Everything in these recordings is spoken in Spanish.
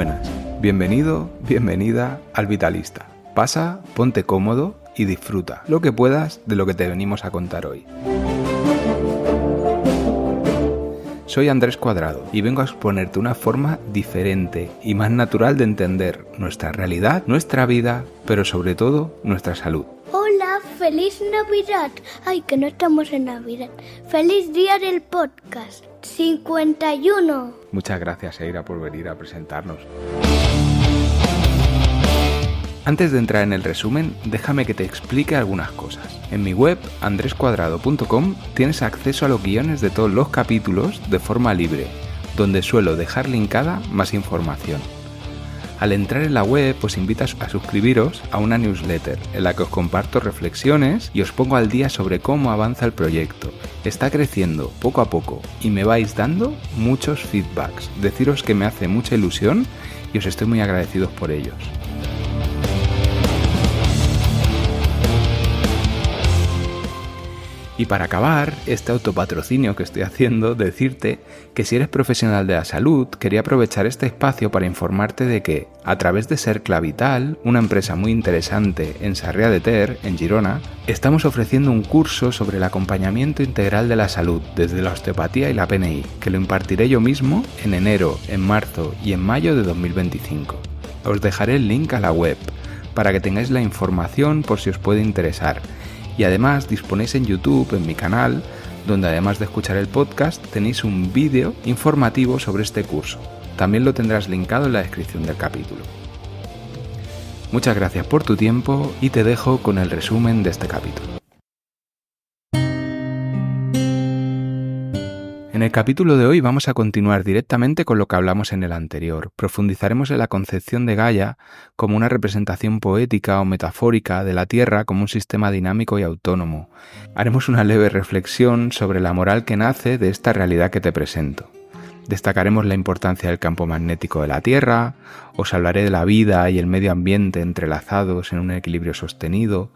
buenas. Bienvenido, bienvenida al Vitalista. Pasa, ponte cómodo y disfruta lo que puedas de lo que te venimos a contar hoy. Soy Andrés Cuadrado y vengo a exponerte una forma diferente y más natural de entender nuestra realidad, nuestra vida, pero sobre todo nuestra salud. Hola, feliz Navidad. Ay, que no estamos en Navidad. Feliz día del podcast 51. Muchas gracias, Eira, por venir a presentarnos. Antes de entrar en el resumen, déjame que te explique algunas cosas. En mi web, andrescuadrado.com, tienes acceso a los guiones de todos los capítulos de forma libre, donde suelo dejar linkada más información. Al entrar en la web, os invito a suscribiros a una newsletter en la que os comparto reflexiones y os pongo al día sobre cómo avanza el proyecto. Está creciendo poco a poco y me vais dando muchos feedbacks. Deciros que me hace mucha ilusión y os estoy muy agradecidos por ellos. Y para acabar este autopatrocinio que estoy haciendo, decirte que si eres profesional de la salud, quería aprovechar este espacio para informarte de que, a través de Cercla Vital, una empresa muy interesante en Sarrià de Ter, en Girona, estamos ofreciendo un curso sobre el acompañamiento integral de la salud, desde la osteopatía y la PNI, que lo impartiré yo mismo en enero, en marzo y en mayo de 2025. Os dejaré el link a la web, para que tengáis la información por si os puede interesar. Y además disponéis en YouTube, en mi canal, donde además de escuchar el podcast tenéis un vídeo informativo sobre este curso. También lo tendrás linkado en la descripción del capítulo. Muchas gracias por tu tiempo y te dejo con el resumen de este capítulo. En el capítulo de hoy vamos a continuar directamente con lo que hablamos en el anterior. Profundizaremos en la concepción de Gaia como una representación poética o metafórica de la Tierra como un sistema dinámico y autónomo. Haremos una leve reflexión sobre la moral que nace de esta realidad que te presento. Destacaremos la importancia del campo magnético de la Tierra, os hablaré de la vida y el medio ambiente entrelazados en un equilibrio sostenido.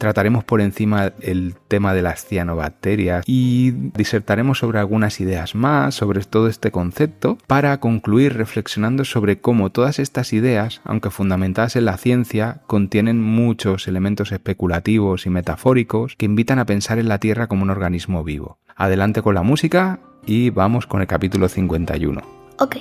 Trataremos por encima el tema de las cianobacterias y disertaremos sobre algunas ideas más sobre todo este concepto para concluir reflexionando sobre cómo todas estas ideas, aunque fundamentadas en la ciencia, contienen muchos elementos especulativos y metafóricos que invitan a pensar en la Tierra como un organismo vivo. Adelante con la música y vamos con el capítulo 51. Ok.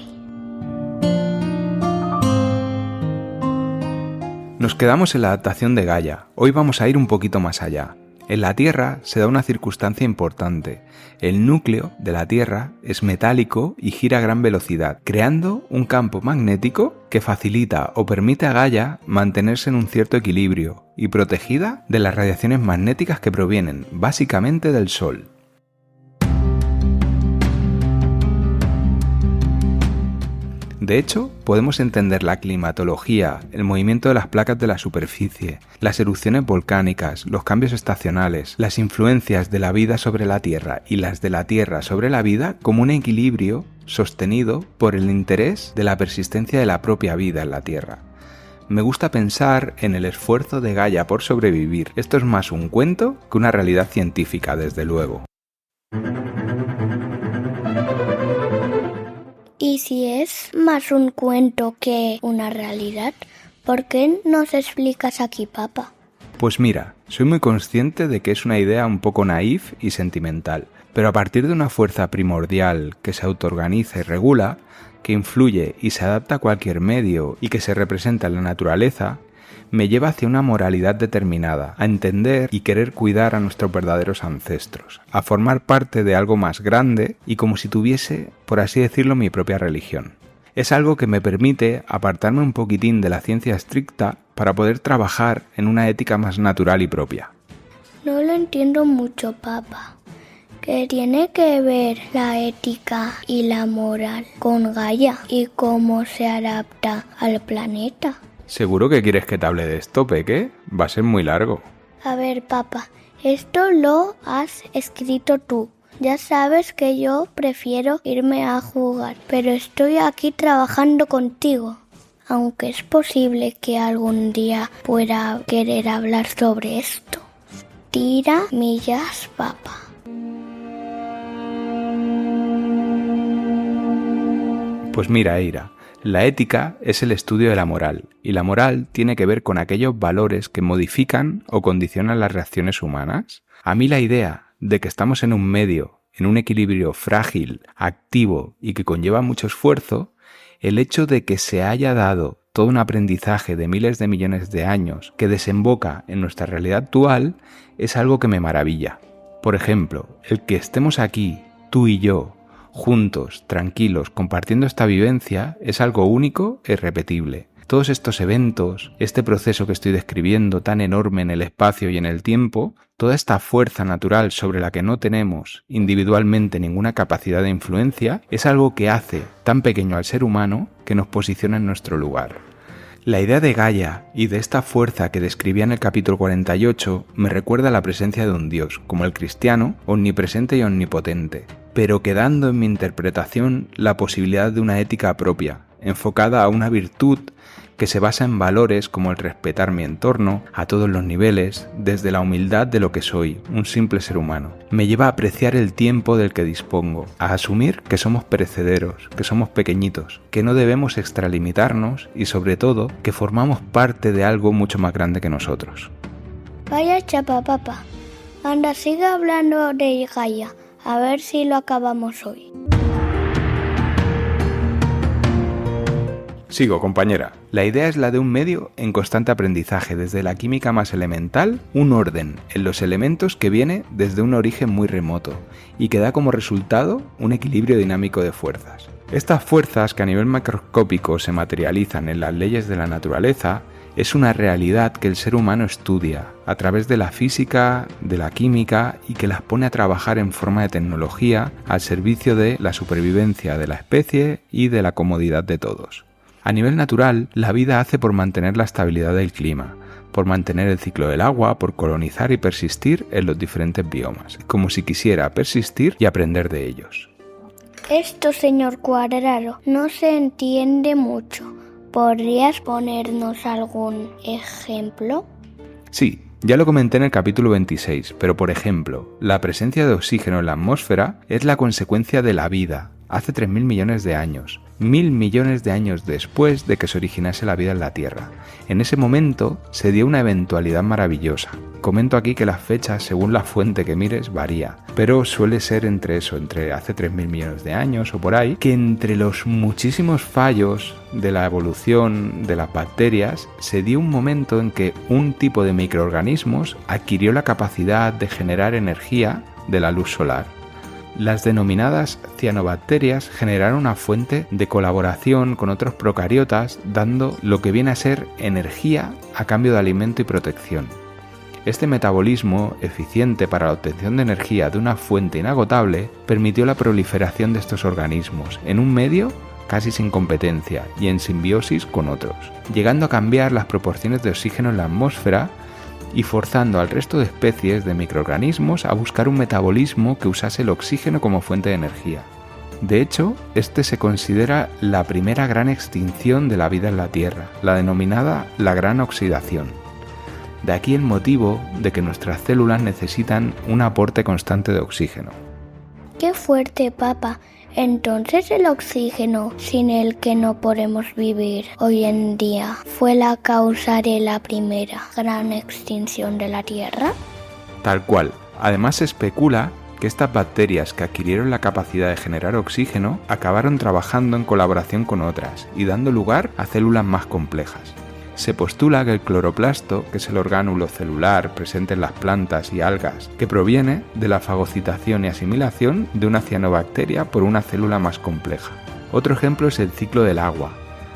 Nos quedamos en la adaptación de Gaia. Hoy vamos a ir un poquito más allá. En la Tierra se da una circunstancia importante. El núcleo de la Tierra es metálico y gira a gran velocidad, creando un campo magnético que facilita o permite a Gaia mantenerse en un cierto equilibrio y protegida de las radiaciones magnéticas que provienen básicamente del Sol. De hecho, podemos entender la climatología, el movimiento de las placas de la superficie, las erupciones volcánicas, los cambios estacionales, las influencias de la vida sobre la Tierra y las de la Tierra sobre la vida como un equilibrio sostenido por el interés de la persistencia de la propia vida en la Tierra. Me gusta pensar en el esfuerzo de Gaia por sobrevivir. Esto es más un cuento que una realidad científica, desde luego. Y si es más un cuento que una realidad, ¿por qué nos explicas aquí, papá? Pues mira, soy muy consciente de que es una idea un poco naif y sentimental, pero a partir de una fuerza primordial que se autoorganiza y regula, que influye y se adapta a cualquier medio y que se representa en la naturaleza, me lleva hacia una moralidad determinada, a entender y querer cuidar a nuestros verdaderos ancestros, a formar parte de algo más grande y como si tuviese, por así decirlo, mi propia religión. Es algo que me permite apartarme un poquitín de la ciencia estricta para poder trabajar en una ética más natural y propia. No lo entiendo mucho, papá. ¿Qué tiene que ver la ética y la moral con Gaia y cómo se adapta al planeta? ¿Seguro que quieres que te hable de esto, Peque? Va a ser muy largo. A ver, papá, esto lo has escrito tú. Ya sabes que yo prefiero irme a jugar, pero estoy aquí trabajando contigo. Aunque es posible que algún día pueda querer hablar sobre esto. Tira millas, papá. Pues mira, Eira, La ética es el estudio de la moral, y la moral tiene que ver con aquellos valores que modifican o condicionan las reacciones humanas. A mí la idea de que estamos en un medio, en un equilibrio frágil, activo y que conlleva mucho esfuerzo, el hecho de que se haya dado todo un aprendizaje de miles de millones de años que desemboca en nuestra realidad actual es algo que me maravilla. Por ejemplo, el que estemos aquí, tú y yo, juntos, tranquilos, compartiendo esta vivencia, es algo único e irrepetible. Todos estos eventos, este proceso que estoy describiendo tan enorme en el espacio y en el tiempo, toda esta fuerza natural sobre la que no tenemos individualmente ninguna capacidad de influencia, es algo que hace tan pequeño al ser humano que nos posiciona en nuestro lugar. La idea de Gaia y de esta fuerza que describía en el capítulo 48 me recuerda a la presencia de un Dios, como el cristiano, omnipresente y omnipotente, pero quedando en mi interpretación la posibilidad de una ética propia, enfocada a una virtud que se basa en valores como el respetar mi entorno a todos los niveles, desde la humildad de lo que soy, un simple ser humano. Me lleva a apreciar el tiempo del que dispongo, a asumir que somos perecederos, que somos pequeñitos, que no debemos extralimitarnos y sobre todo que formamos parte de algo mucho más grande que nosotros. Vaya chapa, papá. Anda, sigue hablando de Gaia, a ver si lo acabamos hoy. Sigo, compañera. La idea es la de un medio en constante aprendizaje, desde la química más elemental, un orden en los elementos que viene desde un origen muy remoto y que da como resultado un equilibrio dinámico de fuerzas. Estas fuerzas que a nivel macroscópico se materializan en las leyes de la naturaleza es una realidad que el ser humano estudia a través de la física, de la química y que las pone a trabajar en forma de tecnología al servicio de la supervivencia de la especie y de la comodidad de todos. A nivel natural, la vida hace por mantener la estabilidad del clima, por mantener el ciclo del agua, por colonizar y persistir en los diferentes biomas, como si quisiera persistir y aprender de ellos. Esto, señor Cuadrado, no se entiende mucho. ¿Podrías ponernos algún ejemplo? Sí, ya lo comenté en el capítulo 26, pero por ejemplo, la presencia de oxígeno en la atmósfera es la consecuencia de la vida, hace 3.000 millones de años, 1.000 millones de años después de que se originase la vida en la Tierra. En ese momento se dio una eventualidad maravillosa. Comento aquí que las fechas, según la fuente que mires, varía, pero suele ser entre hace 3.000 millones de años o por ahí, que entre los muchísimos fallos de la evolución de las bacterias, se dio un momento en que un tipo de microorganismos adquirió la capacidad de generar energía de la luz solar. Las denominadas cianobacterias generaron una fuente de colaboración con otros procariotas, dando lo que viene a ser energía a cambio de alimento y protección. Este metabolismo eficiente para la obtención de energía de una fuente inagotable permitió la proliferación de estos organismos en un medio casi sin competencia y en simbiosis con otros, llegando a cambiar las proporciones de oxígeno en la atmósfera y forzando al resto de especies de microorganismos a buscar un metabolismo que usase el oxígeno como fuente de energía. De hecho, este se considera la primera gran extinción de la vida en la Tierra, la denominada la gran oxidación. De aquí el motivo de que nuestras células necesitan un aporte constante de oxígeno. ¡Qué fuerte, papá! Entonces el oxígeno, sin el que no podemos vivir hoy en día, ¿fue la causa de la primera gran extinción de la Tierra? Tal cual. Además se especula que estas bacterias que adquirieron la capacidad de generar oxígeno acabaron trabajando en colaboración con otras y dando lugar a células más complejas. Se postula que el cloroplasto, que es el orgánulo celular presente en las plantas y algas, que proviene de la fagocitación y asimilación de una cianobacteria por una célula más compleja. Otro ejemplo es el ciclo del agua.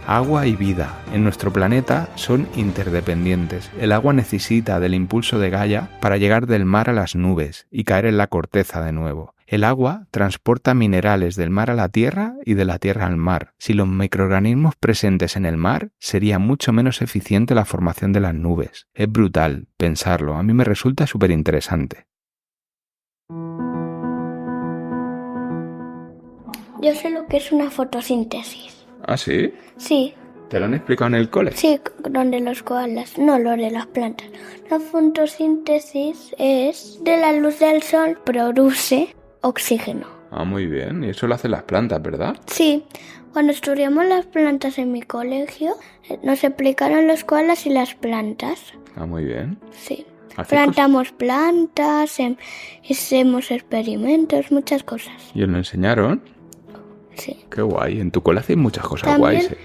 Agua y vida en nuestro planeta son interdependientes. El agua necesita del impulso de Gaia para llegar del mar a las nubes y caer en la corteza de nuevo. El agua transporta minerales del mar a la tierra y de la tierra al mar. Sin los microorganismos presentes en el mar, sería mucho menos eficiente la formación de las nubes. Es brutal pensarlo, a mí me resulta súper interesante. Yo sé lo que es una fotosíntesis. ¿Ah, sí? Sí. ¿Te lo han explicado en el cole? Sí, donde los koalas, no lo de las plantas. La fotosíntesis es de la luz del sol, produce oxígeno. Ah, muy bien. Y eso lo hacen las plantas, ¿verdad? Sí, cuando estudiamos las plantas en mi colegio, nos explicaron los koalas y las plantas. Ah, muy bien. Sí. Plantamos plantas, hicimos experimentos, muchas cosas. ¿Y os lo enseñaron? Sí. Qué guay. En tu cole hacéis muchas cosas guays.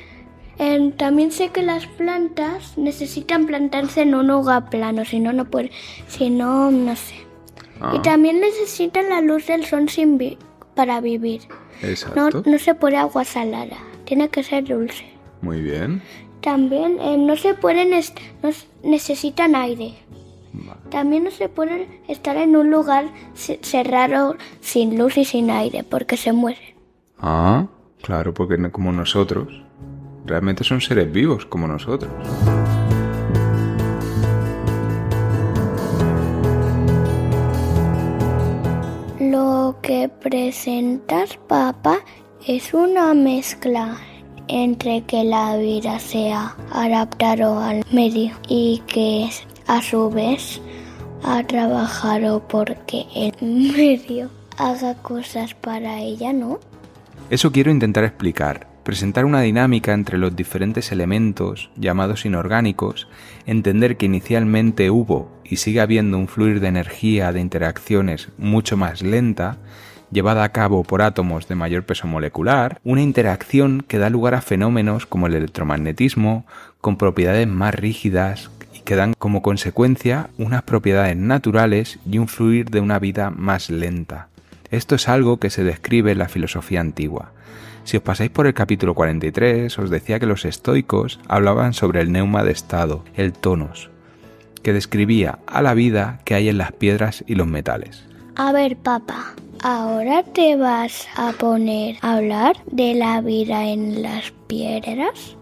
También sé que las plantas necesitan plantarse en un lugar plano, si no, no pueden, no sé. Y también necesitan la luz del sol para vivir. Exacto. No se puede agua salada, tiene que ser dulce. Muy bien. También necesitan aire. Vale. También no se pueden estar en un lugar cerrado sin luz y sin aire porque se mueren. Ah, claro, porque como nosotros. Realmente son seres vivos como nosotros. Lo que presentas, papá, es una mezcla entre que la vida sea adaptado al medio y que a su vez ha trabajado porque el medio haga cosas para ella, ¿no? Eso quiero intentar explicar. Presentar una dinámica entre los diferentes elementos, llamados inorgánicos, entender que inicialmente hubo y sigue habiendo un fluir de energía de interacciones mucho más lenta, llevada a cabo por átomos de mayor peso molecular, una interacción que da lugar a fenómenos como el electromagnetismo, con propiedades más rígidas y que dan como consecuencia unas propiedades naturales y un fluir de una vida más lenta. Esto es algo que se describe en la filosofía antigua. Si os pasáis por el capítulo 43, os decía que los estoicos hablaban sobre el neuma de estado, el tonos, que describía a la vida que hay en las piedras y los metales. A ver, papá, ¿ahora te vas a poner a hablar de la vida en las piedras?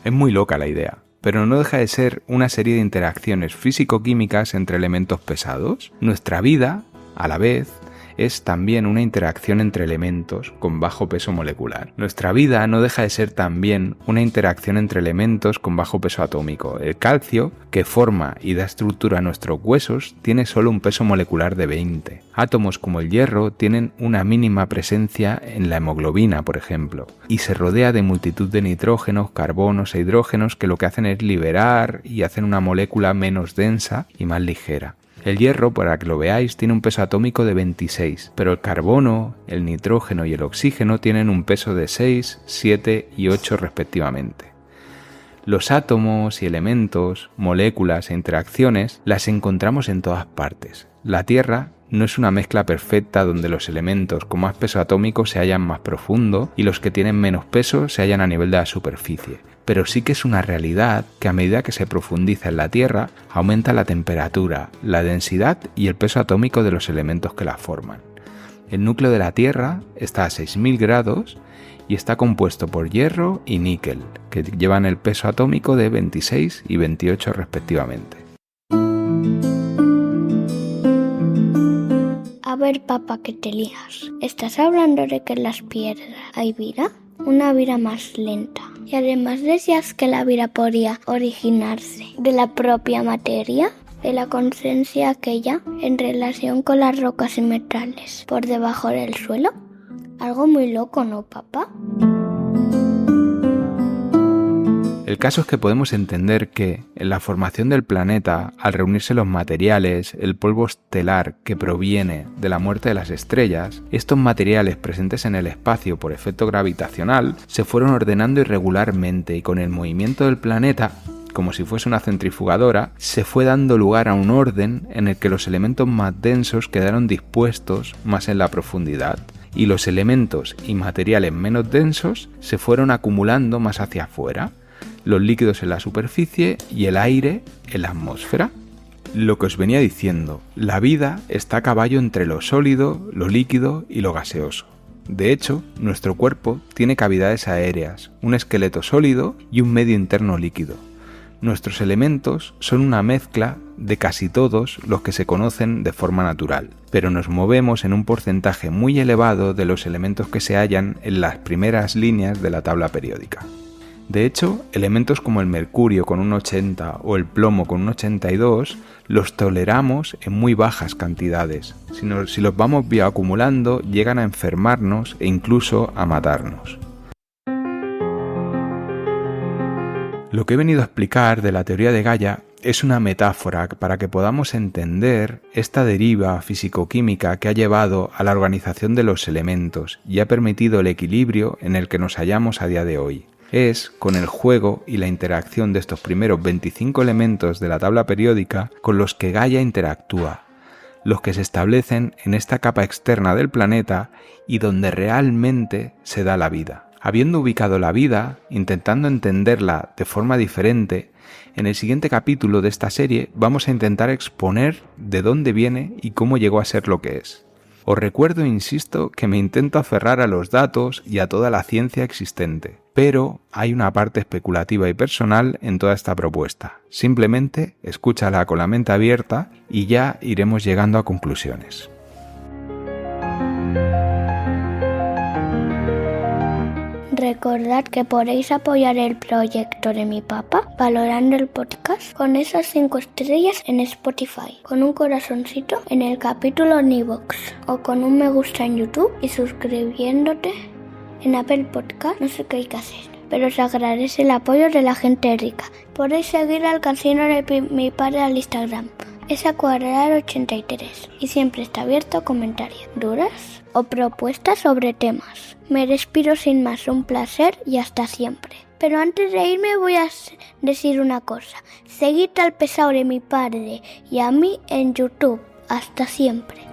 Es muy loca la idea, pero no deja de ser una serie de interacciones físico-químicas entre elementos pesados. Nuestra vida, a la vez, es también una interacción entre elementos con bajo peso molecular. Nuestra vida no deja de ser también una interacción entre elementos con bajo peso atómico. El calcio, que forma y da estructura a nuestros huesos, tiene solo un peso molecular de 20. Átomos como el hierro tienen una mínima presencia en la hemoglobina, por ejemplo, y se rodea de multitud de nitrógenos, carbonos e hidrógenos que lo que hacen es liberar y hacen una molécula menos densa y más ligera. El hierro, para que lo veáis, tiene un peso atómico de 26, pero el carbono, el nitrógeno y el oxígeno tienen un peso de 6, 7 y 8 respectivamente. Los átomos y elementos, moléculas e interacciones las encontramos en todas partes. La Tierra no es una mezcla perfecta donde los elementos con más peso atómico se hallan más profundo y los que tienen menos peso se hallan a nivel de la superficie. Pero sí que es una realidad que a medida que se profundiza en la Tierra, aumenta la temperatura, la densidad y el peso atómico de los elementos que la forman. El núcleo de la Tierra está a 6000 grados y está compuesto por hierro y níquel, que llevan el peso atómico de 26 y 28 respectivamente. A ver, papá, que te lías. ¿Estás hablando de que en las piedras hay vida? Una vida más lenta. Y además decías que la vida podía originarse de la propia materia, de la conciencia aquella en relación con las rocas y metales por debajo del suelo. Algo muy loco, ¿no, papá? El caso es que podemos entender que, en la formación del planeta, al reunirse los materiales, el polvo estelar que proviene de la muerte de las estrellas, estos materiales presentes en el espacio por efecto gravitacional se fueron ordenando irregularmente y con el movimiento del planeta, como si fuese una centrifugadora, se fue dando lugar a un orden en el que los elementos más densos quedaron dispuestos más en la profundidad y los elementos y materiales menos densos se fueron acumulando más hacia afuera, los líquidos en la superficie y el aire en la atmósfera. Lo que os venía diciendo, la vida está a caballo entre lo sólido, lo líquido y lo gaseoso. De hecho, nuestro cuerpo tiene cavidades aéreas, un esqueleto sólido y un medio interno líquido. Nuestros elementos son una mezcla de casi todos los que se conocen de forma natural, pero nos movemos en un porcentaje muy elevado de los elementos que se hallan en las primeras líneas de la tabla periódica. De hecho, elementos como el mercurio con un 80 o el plomo con un 82 los toleramos en muy bajas cantidades. Si los vamos bioacumulando, llegan a enfermarnos e incluso a matarnos. Lo que he venido a explicar de la teoría de Gaia es una metáfora para que podamos entender esta deriva físico-química que ha llevado a la organización de los elementos y ha permitido el equilibrio en el que nos hallamos a día de hoy. Es con el juego y la interacción de estos primeros 25 elementos de la tabla periódica con los que Gaia interactúa, los que se establecen en esta capa externa del planeta y donde realmente se da la vida. Habiendo ubicado la vida, intentando entenderla de forma diferente, en el siguiente capítulo de esta serie vamos a intentar exponer de dónde viene y cómo llegó a ser lo que es. Os recuerdo e insisto que me intento aferrar a los datos y a toda la ciencia existente, pero hay una parte especulativa y personal en toda esta propuesta. Simplemente escúchala con la mente abierta y ya iremos llegando a conclusiones. Recordad que podéis apoyar el proyecto de mi papá valorando el podcast con esas 5 estrellas en Spotify, con un corazoncito en el capítulo en iVoox o con un me gusta en YouTube y suscribiéndote en Apple Podcast. No sé qué hay que hacer, pero os agradece el apoyo de la gente rica. Podéis seguir al cansino de mi padre al Instagram, esa_83, y siempre está abierto a comentarios, dudas o propuestas sobre temas. Me despido sin más, un placer y hasta siempre. Pero antes de irme voy a decir una cosa. Seguid al pesado de mi padre y a mí en YouTube. Hasta siempre.